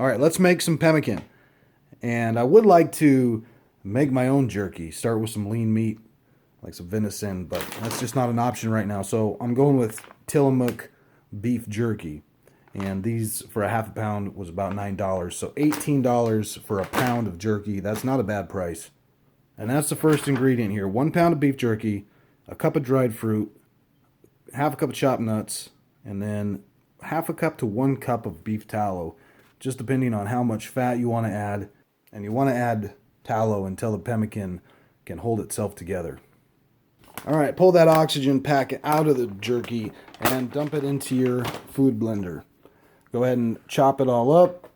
All right, let's make some pemmican. And I would like to make my own jerky. Start with some lean meat, like some venison, but that's just not an option right now. So I'm going with Tillamook beef jerky. And these for a half a pound was about $9. So $18 for a pound of jerky. That's not a bad price. And that's the first ingredient here. 1 pound of beef jerky, a cup of dried fruit, half a cup of chopped nuts, and then half a cup to 1 cup of beef tallow, just depending on how much fat you want to add. And you want to add tallow until the pemmican can hold itself together. All right, pull that oxygen pack out of the jerky and dump it into your food blender. Go ahead and chop it all up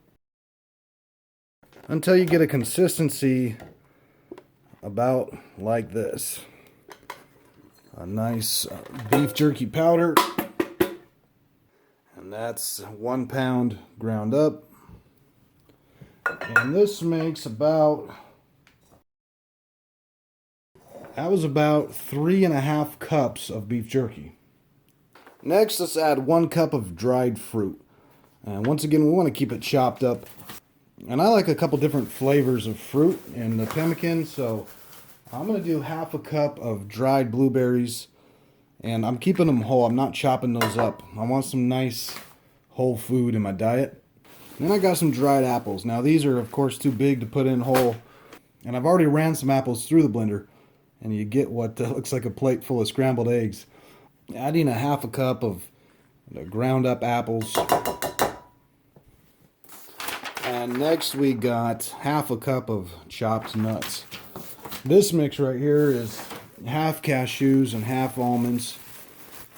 until you get a consistency about like this. A nice beef jerky powder. And that's 1 pound ground up. And this makes about, that was about 3.5 cups of beef jerky. Next, let's add 1 cup of dried fruit. And once again, we want to keep it chopped up. And I like a couple different flavors of fruit in the pemmican, so I'm going to do half a cup of dried blueberries. And I'm keeping them whole. I'm not chopping those up. I want some nice whole food in my diet. Then I got some dried apples. Now these are of course too big to put in whole. And I've already ran some apples through the blender. And you get what looks like a plate full of scrambled eggs. Adding a half a cup of ground up apples. And next we got half a cup of chopped nuts. This mix right here is half cashews and half almonds.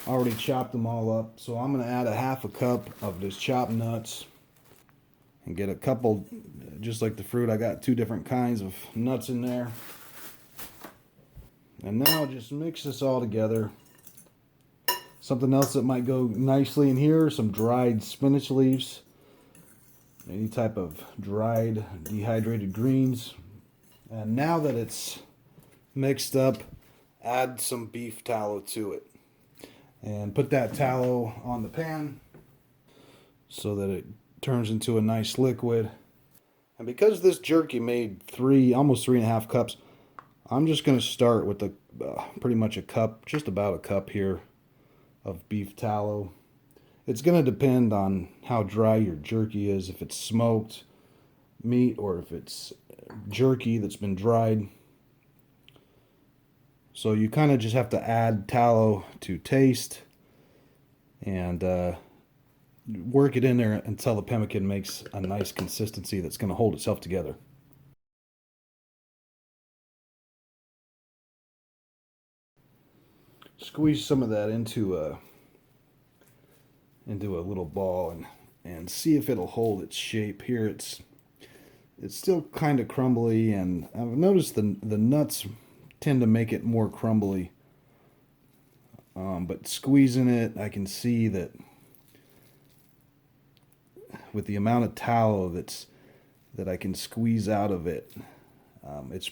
I already chopped them all up. So I'm going to add a half a cup of this chopped nuts. And get a couple, just like the fruit, I got 2 different kinds of nuts in there. And now just mix this all together. Something else that might go nicely in here, some dried spinach leaves. Any type of dried, dehydrated greens. And now that it's mixed up, add some beef tallow to it. And put that tallow on the pan so that it turns into a nice liquid. And because this jerky made almost 3.5 cups, I'm just going to start with pretty much a cup, just about a cup here of beef tallow. It's going to depend on how dry your jerky is, if it's smoked meat or if it's jerky that's been dried. So you kind of just have to add tallow to taste and work it in there until the pemmican makes a nice consistency that's going to hold itself together. Squeeze some of that into a little ball and see if it'll hold its shape. Here it's still kind of crumbly, and I've noticed the nuts tend to make it more crumbly. But squeezing it, I can see that with the amount of tallow that I can squeeze out of it, it's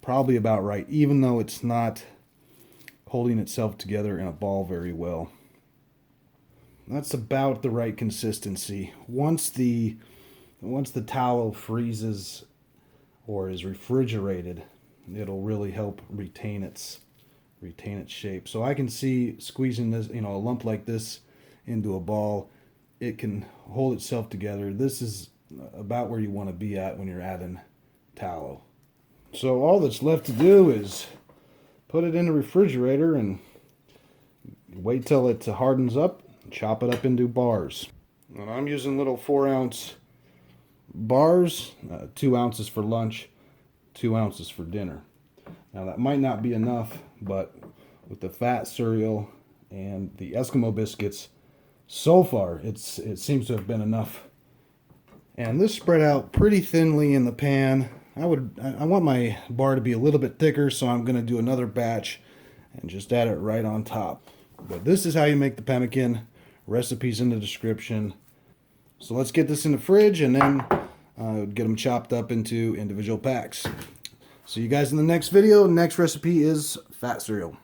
probably about right, even though it's not holding itself together in a ball very well. That's about the right consistency. Once the tallow freezes or is refrigerated, it'll really help retain its shape. So I can see squeezing this, a lump like this into a ball, it can hold itself together. This is about where you want to be at when you're adding tallow. So all that's left to do is put it in the refrigerator and wait till it hardens up, chop it up into bars. And I'm using little 4-ounce bars, 2 ounces for lunch, 2 ounces for dinner. Now that might not be enough, but with the fat cereal and the Eskimo biscuits, so far it seems to have been enough. And this spread out pretty thinly in the pan. I want my bar to be a little bit thicker, so I'm going to do another batch and just add it right on top. But this is how you make the pemmican. Recipes in the description. So let's get this in the fridge and then get them chopped up into individual packs. See you guys in the next video. Next recipe is fat cereal.